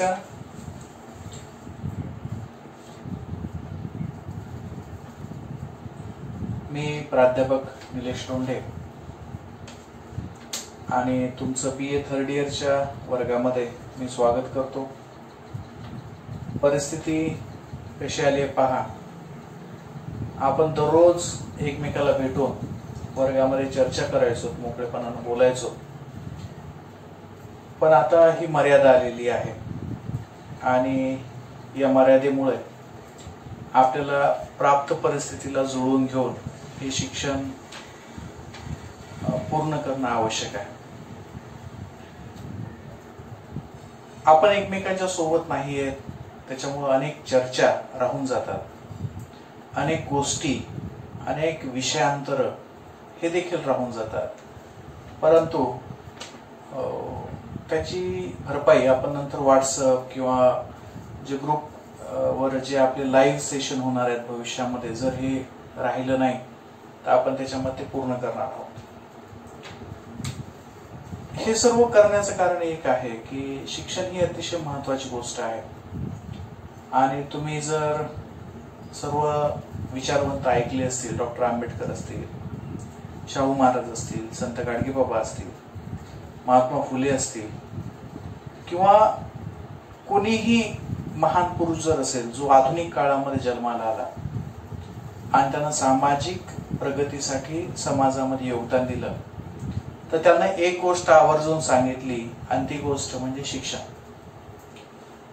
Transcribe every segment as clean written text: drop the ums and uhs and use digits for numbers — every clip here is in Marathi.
नमस्कार. मी प्राध्यापक निलेश लोंढे आणि तुमचं BA थर्ड इयरच्या वर्गामध्ये मी स्वागत करतो. परिस्थिती कशी आली आहे पहा. आपण दररोज एकमेकाला भेटून वर्गामध्ये चर्चा करायचो, मोकळेपणाने बोलायचो, पण आता ही मर्यादा आलेली आहे आणि या मर्यादेमुळे आपल्याला प्राप्त परिस्थितीला जुळवून घेऊन हे शिक्षण पूर्ण करणं आवश्यक आहे. आपण एकमेकांच्या सोबत नाही आहेत, त्याच्यामुळे अनेक चर्चा राहून जातात, अनेक गोष्टी, अनेक विषयांतर हे देखील राहून जातात. परंतु त्याची भरपाई आपण नंतर व्हॉट्सअप किंवा जे ग्रुप वर जे आपले लाईव्ह सेशन होणार आहेत भविष्यामध्ये, जर हे राहिलं नाही तर आपण त्याच्यामध्ये पूर्ण करणार आहोत. हे सर्व करण्याचं कारण एक आहे की शिक्षण ही अतिशय महत्वाची गोष्ट आहे आणि तुम्ही जर सर्व विचारवंत ऐकले असतील, डॉक्टर आंबेडकर असतील, शाहू महाराज असतील, संत गाडगेबाबा असतील, महात्मा फुले असतील किंवा कोणीही महान पुरुष जर असेल जो आधुनिक काळामध्ये जन्माला आला आणि त्यानं सामाजिक प्रगतीसाठी समाजामध्ये योगदान दिलं, तर त्यांना एक गोष्ट आवर्जून सांगितली आणि ती गोष्ट म्हणजे शिक्षण.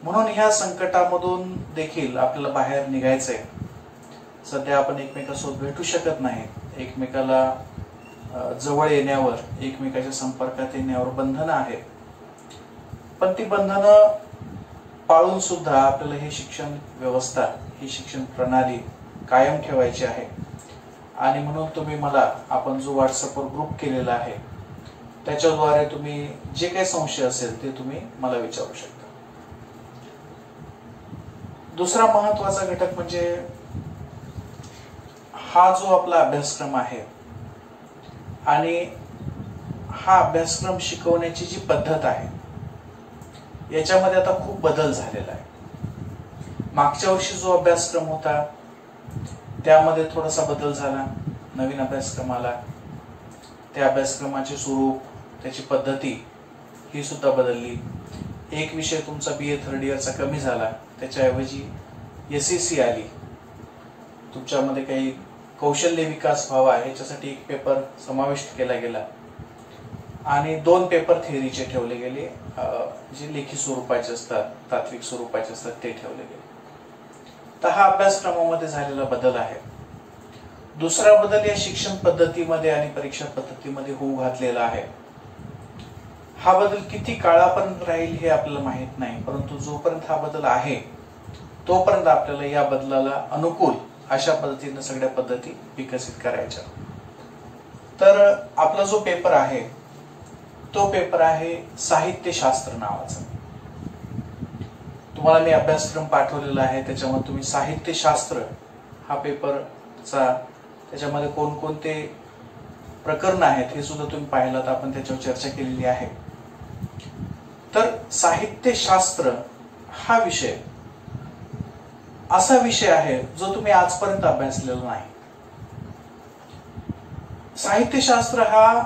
म्हणून ह्या संकटामधून देखील आपल्याला बाहेर निघायचंय. सध्या आपण एकमेकांसोबत भेटू शकत नाही, एकमेकाला जवळ येण्यावर, एकमेकाच्या संपर्कात येण्यावर बंधनं आहेत, पण ती बंधनं पाळून सुद्धा आपल्याला हे शिक्षण व्यवस्था, ही शिक्षण प्रणाली कायम ठेवायची आहे. आणि म्हणून तुम्ही मला, आपण जो व्हॉट्सअपवर ग्रुप केलेला आहे त्याच्याद्वारे तुम्ही जे काही संशय असेल ते तुम्ही मला विचारू शकता. दुसरा महत्वाचा घटक म्हणजे हा जो आपला अभ्यासक्रम आहे आणि हा अभ्यासक्रम शिकवण्याची जी पद्धत आहे याच्यामध्ये आता खूप बदल झालेला आहे. मागच्या वर्षी जो अभ्यासक्रम होता त्यामध्ये थोडासा बदल झाला, नवीन अभ्यासक्रम आला, त्या अभ्यासक्रमाचे स्वरूप, त्याची पद्धती ही सुद्धा बदलली. एक विषय तुमचा BA थर्ड इयरचा कमी झाला, त्याच्याऐवजी SEC आली. तुमच्यामध्ये काही कौशल्य विकास व्हावा याच्यासाठी एक पेपर समाविष्ट केला गेला आणि 2 पेपर थेअरीचे ठेवले गेले, जे लेखी स्वरूपाचे असतात, तात्विक स्वरूपाचे असतात, ते ठेवले गेले. तर हा अभ्यासक्रमामध्ये झालेला बदल आहे. दुसरा बदल या शिक्षण पद्धतीमध्ये आणि परीक्षा पद्धतीमध्ये होऊ घातलेला आहे. हा बदल किती काळापर्यंत राहील हे आपल्याला माहित नाही, परंतु जोपर्यंत हा बदल आहे तोपर्यंत आपल्याला या बदलाला अनुकूल अशा पद्धतीने सगळ्या पद्धती विकसित करायच्या. तर आपला जो पेपर आहे तो पेपर आहे साहित्यशास्त्र नावाचा. तुम्हाला मी अभ्यासक्रम पाठवलेला आहे, त्याच्यामध्ये तुम्ही साहित्यशास्त्र हा पेपरचा, त्याच्यामध्ये कोणकोणते प्रकरण आहेत हे सुद्धा तुम्ही पाहिलात, आपण त्याच्यावर चर्चा केलेली आहे. तर साहित्यशास्त्र हा विषय असा विषय आहे जो तुम्ही आजपर्यंत अभ्यासलेला नाही. साहित्यशास्त्र हा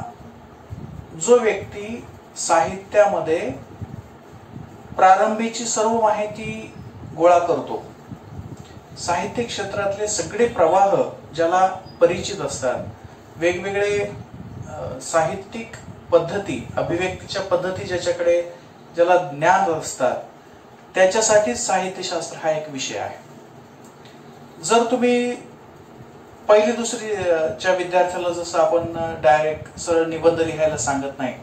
जो व्यक्ती साहित्यामध्ये प्रारंभीची सर्व माहिती गोळा करतो, साहित्य क्षेत्रातले सगळे प्रवाह ज्याला परिचित असतात, वेगवेगळे साहित्यिक पद्धती, अभिव्यक्तीच्या पद्धती ज्याच्याकडे ज्याला ज्ञान असतात, त्याच्यासाठी साहित्यशास्त्र हा एक विषय आहे. जर तुम्ही पहिली दुसरीच्या विद्यार्थ्याला जसं आपण डायरेक्ट सरळ निबंध लिहायला सांगत नाही,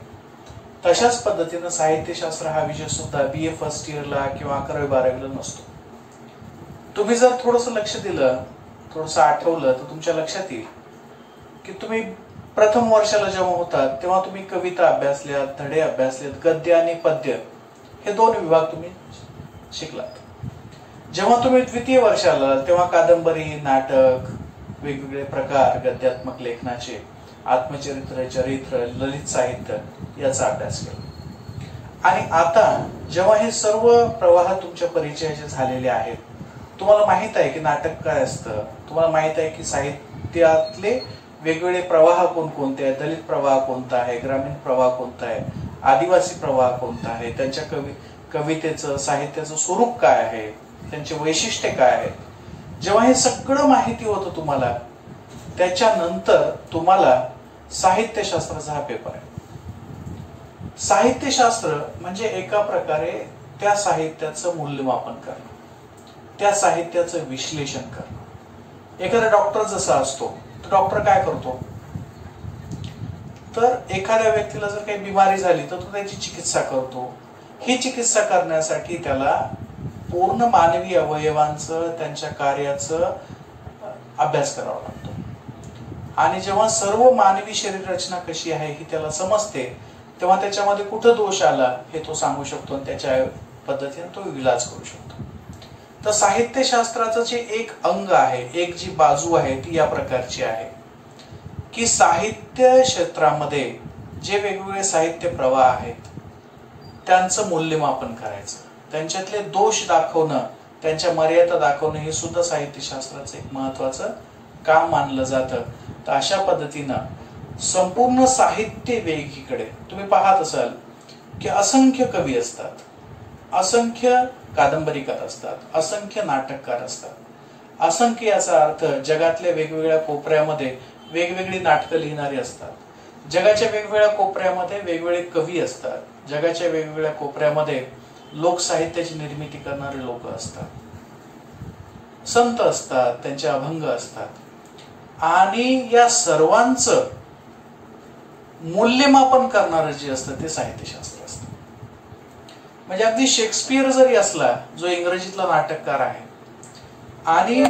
तशाच पद्धतीनं साहित्यशास्त्र हा विषय सुद्धा BA फर्स्ट इयरला किंवा 11वी-12वीला नसतो. तुम्ही जर थोडंसं लक्ष दिलं, थोडंसं आठवलं, तर तुमच्या लक्षात येईल की तुम्ही प्रथम वर्षाला जेव्हा होतात तेव्हा तुम्ही कविता अभ्यासल्यात, धडे अभ्यासलेत, गद्य आणि पद्य हे 2 विभाग तुम्ही शिकलात. जेव्हा तुम्ही द्वितीय वर्षाला तेव्हा कादंबरी, नाटक, वेगवेगळे प्रकार गद्यात्मक लेखनाचे, आत्मचरित्र, चरित्र, ललित साहित्य याचा अभ्यास केला. आणि आता जेव्हा हे सर्व प्रवाह तुमच्या परिचयाचे झालेले आहेत, तुम्हाला माहित आहे की नाटक काय असतं, तुम्हाला माहित आहे की साहित्यातले वेगवेगळे प्रवाह कोणकोणते आहेत, दलित प्रवाह कोणता आहे, ग्रामीण प्रवाह कोणता आहे, आदिवासी प्रवाह कोणता आहे, त्यांच्या कवितेचं साहित्याचं स्वरूप काय आहे, त्यांचे वैशिष्ट्य काय आहे. जेव्हा हे सगळं माहिती होतं तुम्हाला, त्याच्यानंतर तुम्हाला साहित्यशास्त्राचा हा पेपर आहे. साहित्यशास्त्र म्हणजे एका प्रकारे त्या साहित्याचं मूल्यमापन करणं, त्या साहित्याचं विश्लेषण करणं. एखादा डॉक्टर जसा असतो, तर डॉक्टर काय करतो, तर एखाद्या व्यक्तीला जर काही बिमारी झाली तर तो त्याची चिकित्सा करतो. ही चिकित्सा करण्यासाठी त्याला पूर्ण मानवी अवयवांचं, त्यांच्या कार्याचं अभ्यास करावा लागतो. आणि जेव्हा सर्व मानवी शरीर रचना कशी आहे ही त्याला समजते, तेव्हा त्याच्यामध्ये कुठं दोष आला हे तो सांगू शकतो आणि त्याच्या पद्धतीने तो इलाज करू शकतो. तर साहित्यशास्त्राचं जे एक अंग आहे, एक जी बाजू आहे ती या प्रकारची आहे की साहित्य क्षेत्रामध्ये जे वेगवेगळे साहित्य प्रवाह आहेत त्यांचं मूल्यमापन करायचं, त्यांच्यातले दोष दाखवणं, त्यांच्या मर्यादा दाखवणं हे सुद्धा साहित्यशास्त्राचं एक महत्वाचं काम मानलं जातं. तर अशा पद्धतीनं संपूर्ण साहित्य वेगीकडे तुम्ही पाहत असाल की असंख्य कवी असतात, असंख्य कादंबरीकार असतात, असंख्य नाटककार असतात. असंख्य याचा अर्थ जगातल्या वेगवेगळ्या कोपऱ्यामध्ये वेगवेगळी नाटकं लिहिणारी असतात, जगाच्या वेगवेगळ्या कोपऱ्यामध्ये वेगवेगळे कवी असतात, जगाच्या वेगवेगळ्या कोपऱ्यामध्ये लोकसाहित्याची निर्मिती करणारे लोक असतात, संत असतात, त्यांचे अभंग असतात. आणि या सर्वांचं मूल्यमापन करणारं जे असतं ते साहित्यशास्त्र असतं. म्हणजे अगदी शेक्सपियर जरी असला, जो इंग्रजीतला नाटककार आहे, आणि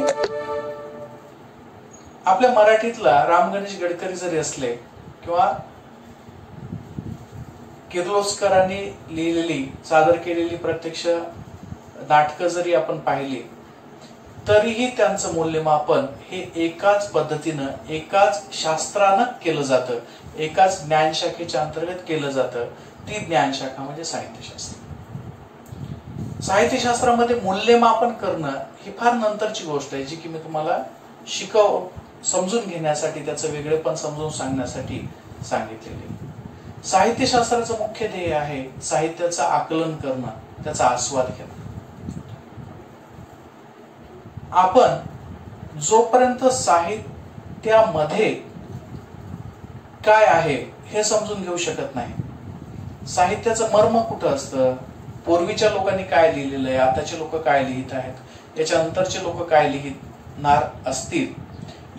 आपल्या मराठीतला राम गणेश गडकरी जरी असले, किंवा किर्लोस्करांनी लिहिलेली सादर केलेली प्रत्यक्ष नाटकं जरी आपण पाहिली, तरीही त्यांचं मूल्यमापन हे एकाच पद्धतीनं, एकाच शास्त्रानं केलं जातं, एकाच ज्ञानशाखेच्या अंतर्गत केलं जातं. ती ज्ञानशाखा म्हणजे साहित्यशास्त्र. साहित्यशास्त्रामध्ये मूल्यमापन करणं ही फार नंतरची गोष्ट आहे, जी की मी तुम्हाला समजून घेण्यासाठी, त्याचं वेगळेपण समजून सांगण्यासाठी सांगितलेले. साहित्यशास्त्राचं मुख्य ध्येय आहे साहित्याचं आकलन करणं, त्याचा आस्वाद घेणं. आपण जोपर्यंत साहित्यामध्ये काय आहे हे समजून घेऊ शकत नाही, साहित्याचं मर्म कुठं असतं, पूर्वीच्या लोकांनी काय लिहिलेलं आहे, आताचे लोक काय लिहित आहेत, याच्या नंतरचे लोक काय लिहिणार असतील,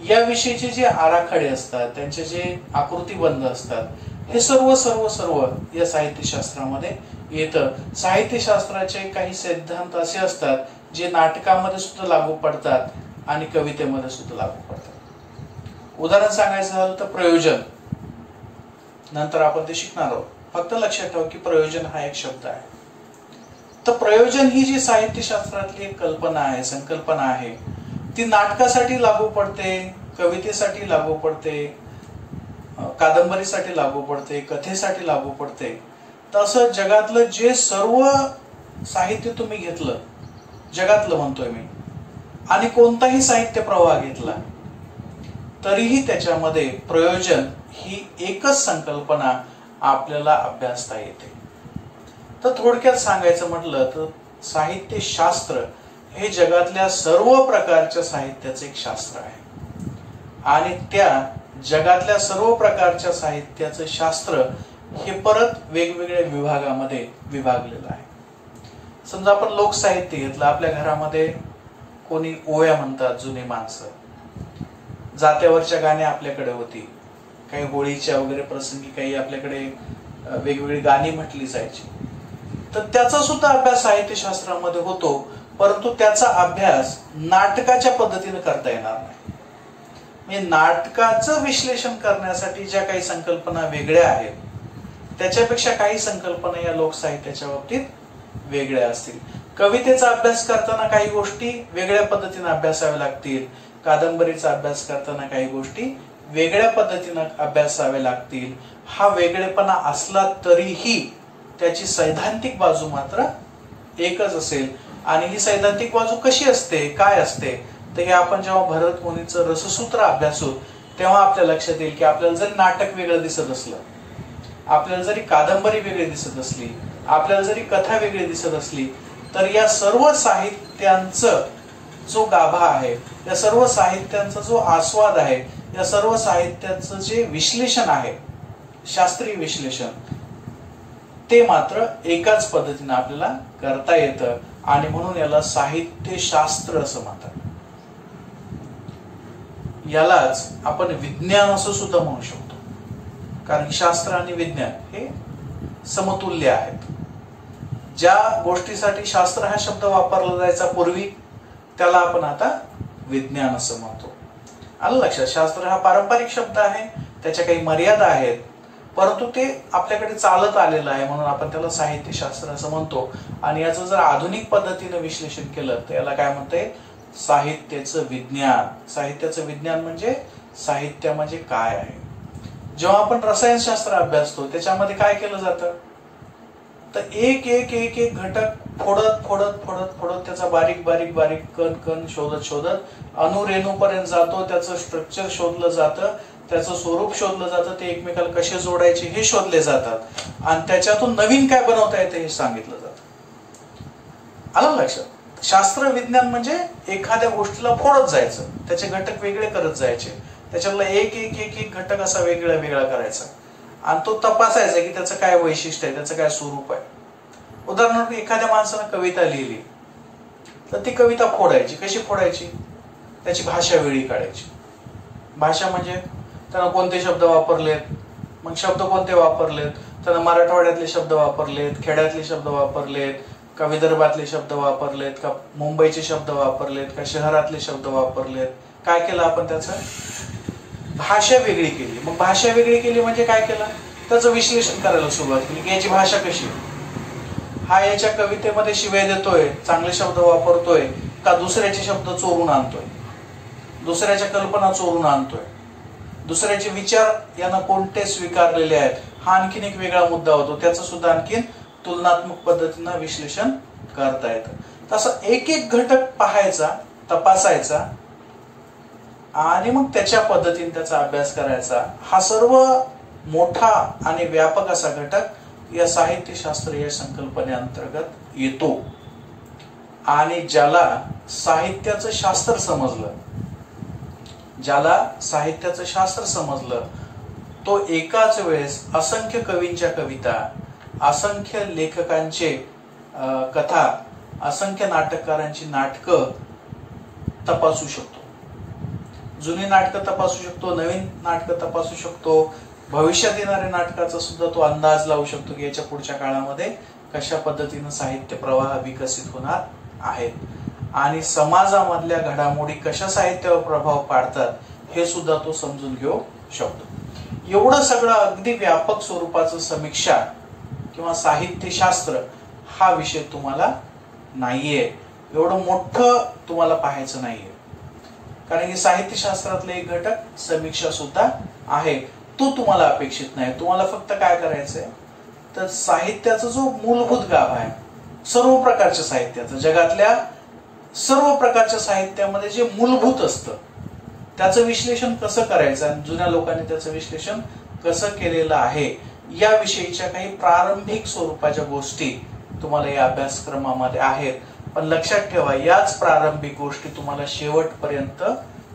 याविषयीचे जे आराखडे असतात, त्यांचे जे आकृतीबंध असतात, हे सर्व सर्व सर्व या साहित्यशास्त्रामध्ये येतं. साहित्यशास्त्राचे काही सिद्धांत असे असतात जे नाटकामध्ये सुद्धा लागू पडतात आणि कवितेमध्ये सुद्धा लागू पडतात. उदाहरण सांगायचं झालं तर प्रयोजन, नंतर आपण ते शिकणार आहोत. फक्त लक्षात ठेवा की प्रयोजन हा एक शब्द आहे. तर प्रयोजन ही जी साहित्यशास्त्रातली एक कल्पना आहे, संकल्पना आहे, ती नाटकासाठी लागू पडते, कवितेसाठी लागू पडते, कादंबरीसाठी लागू पडते, कथेसाठी लागू पडते. तसं जगातलं जे सर्व साहित्य तुम्ही घेतलं, जगातलं म्हणतोय मी, आणि कोणताही साहित्य प्रवाह घेतला, तरीही त्याच्यामध्ये प्रयोजन ही एकच संकल्पना आपल्याला अभ्यासता येते. तर थोडक्यात सांगायचं म्हटलं तर साहित्यशास्त्र हे जगातल्या सर्व प्रकारच्या साहित्याचे एक शास्त्र आहे. आणि त्या जगातल्या सर्व प्रकारच्या साहित्याचं शास्त्र हे परत वेगवेगळ्या विभागामध्ये विभागलेलं आहे. समजा आपण लोकसाहित्य घेतलं, आपल्या घरामध्ये कोणी ओव्या म्हणतात, जुने माणसं, जात्यावरच्या गाणी आपल्याकडे होती, काही होळीच्या वगैरे प्रसंगी काही आपल्याकडे वेगवेगळी गाणी म्हटली जायची. तर त्याचा सुद्धा अभ्यास साहित्यशास्त्रामध्ये होतो, परंतु त्याचा अभ्यास नाटकाच्या पद्धतीने करता येणार नाही. म्हणजे नाटकाचं विश्लेषण करण्यासाठी ज्या काही संकल्पना वेगळ्या आहेत, त्याच्यापेक्षा काही संकल्पना या लोकसाहित्याच्या बाबतीत वेगळ्या असतील. कवितेचा अभ्यास करताना काही गोष्टी वेगळ्या पद्धतीने अभ्यासाव्या लागतील, कादंबरीचा अभ्यास करताना काही गोष्टी वेगळ्या पद्धतीने अभ्यासाव्या लागतील. हा वेगळेपणा असला तरीही त्याची सैद्धांतिक बाजू मात्र एकच असेल. आणि ही सैद्धांतिक बाजू कशी असते, काय असते, तर हे आपण जेव्हा भरत मुनीचं रससूत्र अभ्यासू तेव्हा आपल्या लक्षात येईल की आपल्याला जरी नाटक वेगळं दिसत असलं, आपल्याला जरी कादंबरी वेगळी दिसत असली, आपल्याला जरी कथा वेगळी दिसत असली, तर या सर्व साहित्यांचं जो गाभा आहे, या सर्व साहित्यांचा जो आस्वाद आहे, या सर्व साहित्याचं जे विश्लेषण आहे, शास्त्रीय विश्लेषण, ते मात्र एकाच पद्धतीने आपल्याला करता येतं. आणि म्हणून याला साहित्यशास्त्र असं म्हणतात. यालाच आपण विज्ञान असं सुद्धा म्हणू शकतो, कारण शास्त्र आणि विज्ञान हे समतुल्य आहेत. ज्या गोष्टीसाठी शास्त्र हा शब्द वापरला जायचा पूर्वी, त्याला आपण आता विज्ञान असं म्हणतो. आलं लक्षात? शास्त्र हा पारंपरिक शब्द आहे, त्याच्या काही मर्यादा आहेत, परंतु ते आपल्याकडे चालत आलेलं आहे म्हणून आपण त्याला साहित्यशास्त्र असं म्हणतो. आणि याचं जर आधुनिक पद्धतीने विश्लेषण केलं तर याला काय म्हणते, साहित्याचं विज्ञान. साहित्याचं विज्ञान म्हणजे साहित्य म्हणजे काय आहे. जेव्हा आपण रसायनशास्त्र अभ्यासतो त्याच्यामध्ये काय केलं जातं, तर एक एक एक एक घटक फोडत फोडत फोडत फोडत त्याचा बारीक बारीक बारीक कण कण शोधत शोधत अणुरेणूपर्यंत जातो. त्याचं स्ट्रक्चर शोधलं जातं, त्याचं स्वरूप शोधलं जातं, ते एकमेकाला कसे जोडायचे हे शोधले जातात आणि त्याच्यातून नवीन काय बनवता येते हे सांगितलं जातं. आलं लक्षात? शास्त्र विज्ञान म्हणजे एखाद्या गोष्टीला फोडत जायचं, त्याचे घटक वेगळे करत जायचे, त्याच्यातला एक एक एक एक घटक असा वेगळा वेगळा करायचा आणि तो तपासायचा की त्याचं काय वैशिष्ट्य आहे, त्याचं काय स्वरूप आहे. उदाहरणार्थ एखाद्या माणसानं कविता लिहिली तर ती कविता फोडायची. कशी फोडायची? त्याची भाषा वेगळी काढायची. भाषा म्हणजे त्यानं कोणते शब्द वापरलेत, मग शब्द कोणते वापरलेत, त्यानं मराठवाड्यातले शब्द वापरलेत, खेड्यातले शब्द वापरलेत, का विदर्भातले शब्द वापरलेत, का मुंबईचे शब्द वापरलेत, का शहरातले शब्द वापरलेत. काय केलं आपण? त्याचं भाषा वेगळी केली. मग भाषा वेगळी केली म्हणजे काय केलं, त्याचं विश्लेषण करायला सुरुवात केली की याची भाषा कशी, हा याच्या कवितेमध्ये शिव्या देतोय, चांगले शब्द वापरतोय, का दुसऱ्याचे शब्द चोरून आणतोय, दुसऱ्याच्या कल्पना चोरून आणतोय, दुसऱ्याचे विचार यानं कोणते स्वीकारलेले आहेत, हा आणखीन एक वेगळा मुद्दा होतो. त्याचं सुद्धा आणखीन तुलनात्मक पद्धतीनं विश्लेषण करता येतं. तसं एक एक घटक पाहायचा, तपासायचा आणि मग त्याच्या पद्धतीने त्याचा अभ्यास करायचा. हा सर्व मोठा आणि व्यापक असा घटक या साहित्यशास्त्र या संकल्पनेअंतर्गत येतो. आणि ज्याला साहित्याचं शास्त्र समजलं, ज्याला साहित्याचं शास्त्र समजलं, तो एकाच वेळेस असंख्य कवींच्या कविता, असंख्य लेखकांचे कथा, असंख्य नाटककारांची नाटकं तपासू शकतो. जुनी नाटकं तपासू शकतो, नवीन नाटकं तपासू शकतो, भविष्यात येणाऱ्या नाटकाचा सुद्धा तो अंदाज लावू शकतो की याच्या पुढच्या काळामध्ये कशा पद्धतीनं साहित्य प्रवाह विकसित होणार आहेत आणि समाजामधल्या घडामोडी कशा साहित्यावर प्रभाव पाडतात हे सुद्धा तो समजून घेऊ शकतो. एवढं सगळं अगदी व्यापक स्वरूपाचं समीक्षा किंवा साहित्यशास्त्र हा विषय तुम्हाला नाहीये. एवढं मोठं तुम्हाला पाहायचं नाहीये, कारण की साहित्यशास्त्रातले एक घटक समीक्षा सुद्धा आहे. तो तुम्हाला अपेक्षित नाही. तुम्हाला फक्त काय करायचंय, तर साहित्याचा जो मूलभूत गाभा आहे, सर्व प्रकारच्या साहित्याचं, जगातल्या सर्व प्रकारच्या साहित्यामध्ये जे मूलभूत असतं त्याचं विश्लेषण कसं करायचं आणि जुन्या लोकांनी त्याचं विश्लेषण कसं केलेलं आहे याविषयीच्या काही प्रारंभिक स्वरूपाच्या गोष्टी तुम्हाला या अभ्यासक्रमामध्ये आहेत. पण लक्षात ठेवा, याच प्रारंभिक गोष्टी तुम्हाला शेवटपर्यंत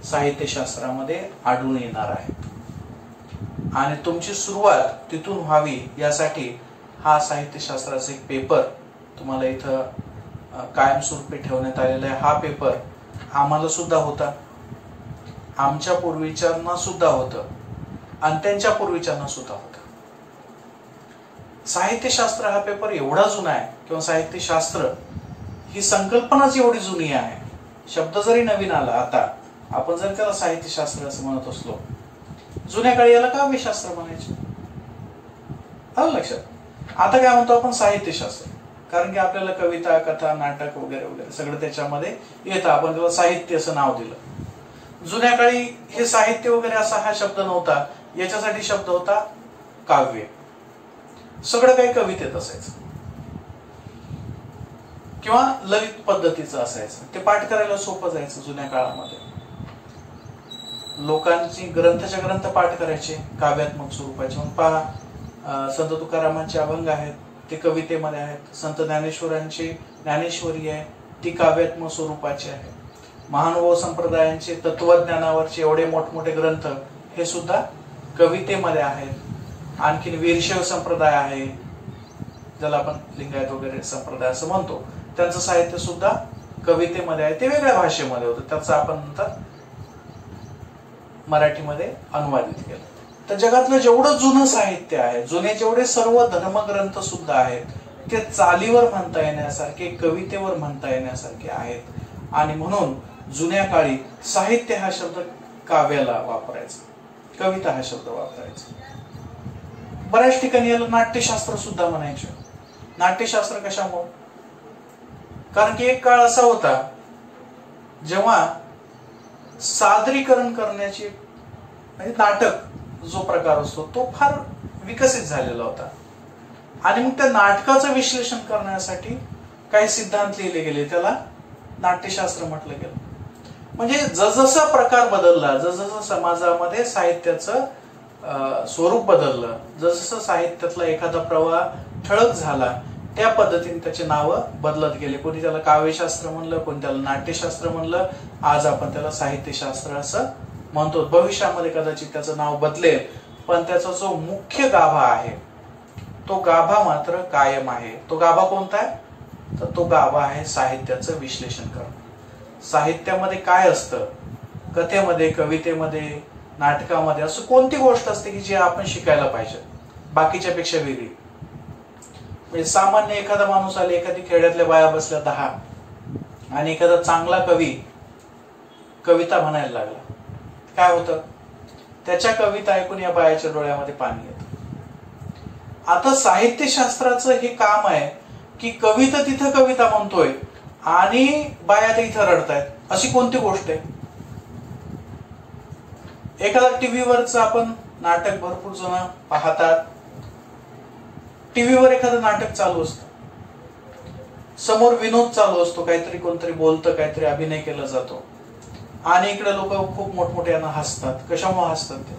साहित्यशास्त्रामध्ये आढळून येणार आहेत आणि तुमची सुरुवात तिथून व्हावी यासाठी हा साहित्यशास्त्राचा एक पेपर तुम्हाला इथं कायमस्वरूपी ठेवण्यात आलेला आहे. हा पेपर आम्हाला सुद्धा होता, आमच्या पूर्वीच्यांना सुद्धा होतं आणि त्यांच्या पूर्वीच्यांना सुद्धा होतं. साहित्यशास्त्र हा पेपर एवढा जुना आहे किंवा साहित्यशास्त्र ही संकल्पनाच एवढी जुनी आहे. शब्द जरी नवीन आला आता, आपण जर त्याला साहित्यशास्त्र असं म्हणत असलो, जुन्या काळी याला काव्यशास्त्र म्हणायचे. आलं लक्षात? आता काय म्हणतो आपण? साहित्यशास्त्र. कारण की आपल्याला कविता, कथा, नाटक वगैरे वगैरे सगळं त्याच्यामध्ये येतं, आपण त्याला साहित्य असं नाव दिलं. जुन्या काळी हे साहित्य वगैरे असा हा शब्द नव्हता, याच्यासाठी शब्द होता काव्य. सगळं काही कवितेत असायचं किंवा ललित पद्धतीचं असायचं. ते पाठ करायला सोपं जायचं. जुन्या काळामध्ये लोकांची ग्रंथाच्या ग्रंथ पाठ करायचे काव्यात्मक स्वरूपाचे. मग पहा, संत तुकारामांचे अभंग आहेत ते कवितेमध्ये आहेत. संत ज्ञानेश्वरांची ज्ञानेश्वरी आहे ती काव्यात्मक स्वरूपाची आहे. महानुभाव संप्रदायांचे तत्वज्ञानावरचे एवढे मोठमोठे ग्रंथ हे सुद्धा कवितेमध्ये आहेत. आणखीन वीरशैव संप्रदाय आहे, ज्याला आपण लिंगायत वगैरे संप्रदाय असं म्हणतो, त्यांचं साहित्य सुद्धा कवितेमध्ये आहे. ते वेगळ्या भाषेमध्ये होतं, त्याचं आपण नंतर मराठीमध्ये अनुवादित केलं. तर जगातलं जेवढं जुनं साहित्य आहे, जुने जेवढे सर्व धर्मग्रंथ सुद्धा आहेत, ते चालीवर म्हणता येण्यासारखे, कवितेवर म्हणता येण्यासारखे आहेत. आणि म्हणून जुन्या काळी साहित्य हा शब्द काव्याला वापरायचा, कविता हा शब्द वापरायचा. बऱ्याच ठिकाणी याला नाट्यशास्त्र सुद्धा म्हणायचे. नाट्यशास्त्र कशामुळे? कारण की एक काळ असा होता जेव्हा सादरीकरण करण्याची, म्हणजे नाटक जो प्रकार असतो तो फार विकसित झालेला होता. आणि मग त्या नाटकाचं विश्लेषण करण्यासाठी काही सिद्धांत लिहिले गेले, त्याला नाट्यशास्त्र म्हटलं गेलं. म्हणजे जसजसा प्रकार बदलला, जसजसं समाजामध्ये साहित्याचं स्वरूप बदललं, जसं साहित्यातला एखादा प्रवाह ठळक झाला, त्या पद्धतीने त्याचे नाव बदलत गेले. कोणी त्याला काव्यशास्त्र म्हणलं, कोणी त्याला नाट्यशास्त्र म्हणलं. आज आपण त्याला साहित्यशास्त्र असं म्हणतो. भविष्यामध्ये कदाचित त्याचं नाव बदलेल, पण त्याचा जो मुख्य गाभा आहे तो गाभा मात्र कायम आहे. तो गाभा कोणता आहे? तर तो गाभा आहे साहित्याचं विश्लेषण करणं. साहित्यामध्ये काय असतं, कथेमध्ये, कवितेमध्ये, नाटकामध्ये असं कोणती गोष्ट असते की जी आपण शिकायला पाहिजे बाकीच्या पेक्षा वेगळी. म्हणजे सामान्य एखादा माणूस आले, एखादी खेड्यातल्या बाया बसल्या 10 आणि एखादा चांगला कवी कविता म्हणायला लागला, काय होतं? त्याच्या कविता ऐकून या बायाच्या डोळ्यामध्ये पाणी येतं. आता साहित्यशास्त्राचं हे काम आहे की कविता तिथं कविता म्हणतोय आणि बाया इथं रडतायत, अशी कोणती गोष्ट आहे? एखादा टीव्हीवरच आपण नाटक भरपूर जण पाहतात. टीव्हीवर एखादं नाटक चालू असतं, समोर विनोद चालू असतो, काहीतरी कोणतरी बोलतं, काहीतरी अभिनय केला जातो आणि इकडे लोक खूप मोठमोठ्यानं हसतात. कशामुळे हसतात ते?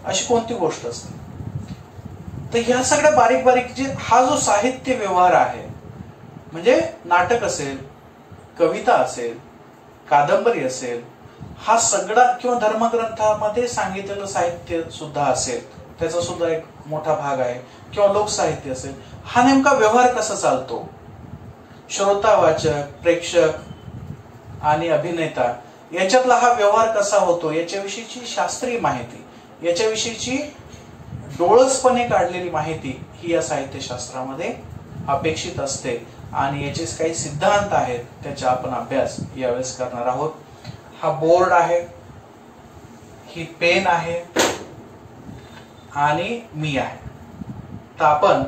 अशी कोणती गोष्ट असते? तर ह्या सगळ्या बारीक बारीक जे हा जो साहित्य व्यवहार आहे, म्हणजे नाटक असेल, कविता असेल, कादंबरी असेल, हा सगळा, किंवा धर्मग्रंथामध्ये सांगितलेलं साहित्य सुद्धा असेल, त्याचा सुद्धा एक मोठा भाग आहे, किंवा लोकसाहित्य असेल, हा नेमका व्यवहार कसा चालतो? श्रोता, वाचक, प्रेक्षक आणि अभिनेता याच्यातला हा व्यवहार कसा होतो, याच्याविषयीची शास्त्रीय माहिती, याच्याविषयीची डोळसपणे काढलेली माहिती ही या साहित्यशास्त्रामध्ये अपेक्षित असते. आणि याचे काही सिद्धांत आहेत, त्याचा आपण अभ्यास यावेळेस करणार आहोत. हा बोर्ड आहे, ही पेन आहे आणि मी आहे. तर आपण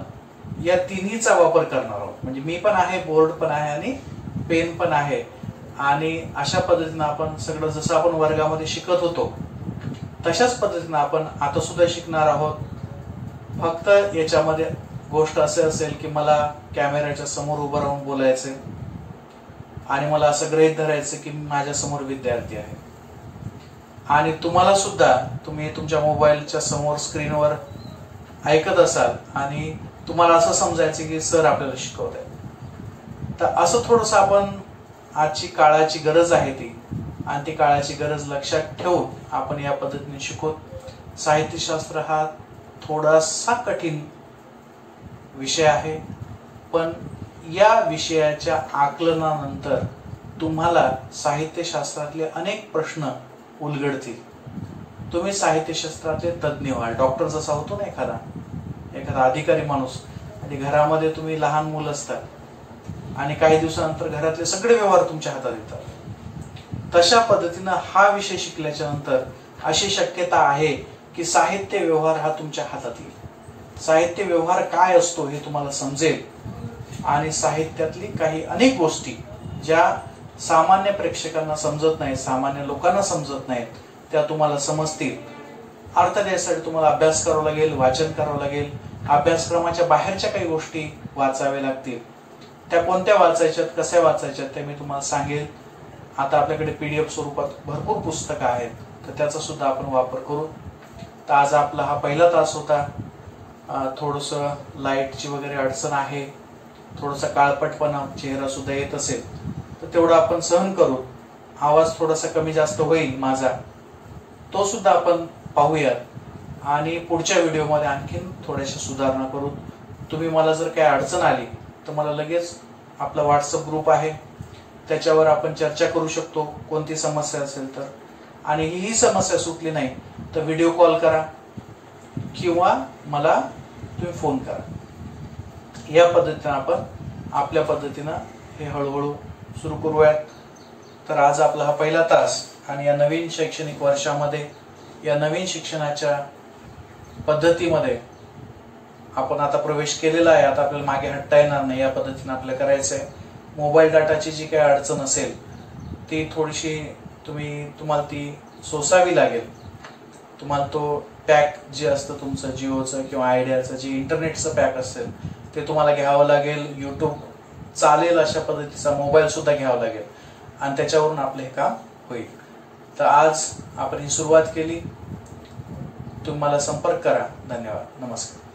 या तिन्हीचा वापर करणार आहोत. म्हणजे मी पण आहे, बोर्ड पण आहे आणि पेन पण आहे. आणि अशा पद्धतीने आपण सगळं जसं आपण वर्गामध्ये शिकत होतो तशाच पद्धतीने आपण आता सुद्धा शिकणार आहोत. फक्त याच्यामध्ये गोष्ट असे असेल की मला कॅमेऱ्याच्या समोर उभं राहून बोलायचे आणि मला असं गृहीत धरायचं की माझ्या समोर विद्यार्थी आहे, आणि तुम्हाला सुद्धा, तुम्ही तुमच्या मोबाईलच्या समोर स्क्रीनवर ऐकत असाल आणि तुम्हाला असं समजायचं की सर आपल्याला शिकवत आहेत. तर असं थोडंसं आपण, आजची काळाची गरज आहे ती, आणि ती काळाची गरज लक्षात ठेवून आपण या पद्धतीने शिकू. साहित्यशास्त्र हा थोडासा कठीण विषय आहे, पण या विषयाच्या आकलनानंतर तुम्हाला साहित्यशास्त्रातले अनेक प्रश्न उलगडतील. तुम्ही साहित्यशास्त्रातले तज्ज्ञ व्हाल. डॉक्टर जसा होतो ना एखादा अधिकारी माणूस, आणि घरामध्ये तुम्ही लहान मुलं असतात आणि काही दिवसानंतर घरातले सगळे व्यवहार तुमच्या हातात येतात, तशा पद्धतीनं हा विषय शिकल्याच्या नंतर अशी शक्यता आहे की साहित्य व्यवहार हा तुमच्या हातात येईल. साहित्य व्यवहार काय असतो हे तुम्हाला समजेल, आणि साहित्यातली काही अनेक गोष्टी ज्या सामान्य प्रेक्षकांना समजत नाहीत, सामान्य लोकांना समजत नाहीत, त्या तुम्हाला समजतील. अर्थ द्यायसाठी तुम्हाला अभ्यास करावा लागेल, वाचन करावं लागेल, अभ्यासक्रमाच्या बाहेरच्या काही गोष्टी वाचाव्या लागतील, त्या कोणत्या वाचायच्यात, कशा वाचायच्यात ते मी तुम्हाला सांगेल. आता आपल्याकडे PDF स्वरूपात भरपूर पुस्तकं आहेत, तर त्याचा सुद्धा आपण वापर करू. तर आज आपला हा पहिला तास होता. थोडंसं लाईटची वगैरे अडचण आहे, थोडासा काळपटपणा चेहरा सुद्धा येत असेल तर तेवढं आपण सहन करू. आवाज थोडासा कमी जास्त होईल माझा, तो सुद्धा आपण पाहूयात आणि पुढच्या व्हिडिओमध्ये आणखीन थोड्याशा सुधारणा करू. तुम्ही मला जर काही अडचण आली तर मला लगेच आपला WhatsApp ग्रुप आहे, त्याच्यावर आपण चर्चा करू शकतो कोणती समस्या असेल तर. आणि ही समस्या सुटली नाही तर व्हिडिओ कॉल करा किंवा मला तुम्ही फोन करा. या पद्धतीने आपण आपल्या पद्धतीनं हे हळूहळू सुरू करूयात. तर आज आपला हा पहिला तास आणि या नवीन शैक्षणिक वर्षामध्ये, या नवीन शिक्षणाच्या पद्धतीमध्ये आपण आता प्रवेश केलेला आहे. आता आपल्याला मागे हटता येणार नाही, या पद्धतीने आपल्याला करायचं आहे. मोबाईल डाटाची जी काही अडचण असेल ती थोडीशी तुम्हाला ती सोसावी लागेल. तुम्हाला तो पॅक जे असतं तुमचं जिओचं किंवा आयडियाचं जे इंटरनेटचं पॅक असेल ते तुम्हाला घ्यावं लागेल. YouTube चालेल अशा पद्धतीचा मोबाईल सुद्धा घ्यावा लागेल आणि त्याच्यावरून आपलं हे काम होईल. तर आज आपण ही सुरुवात केली. तुम्ही मला संपर्क करा. धन्यवाद. नमस्कार.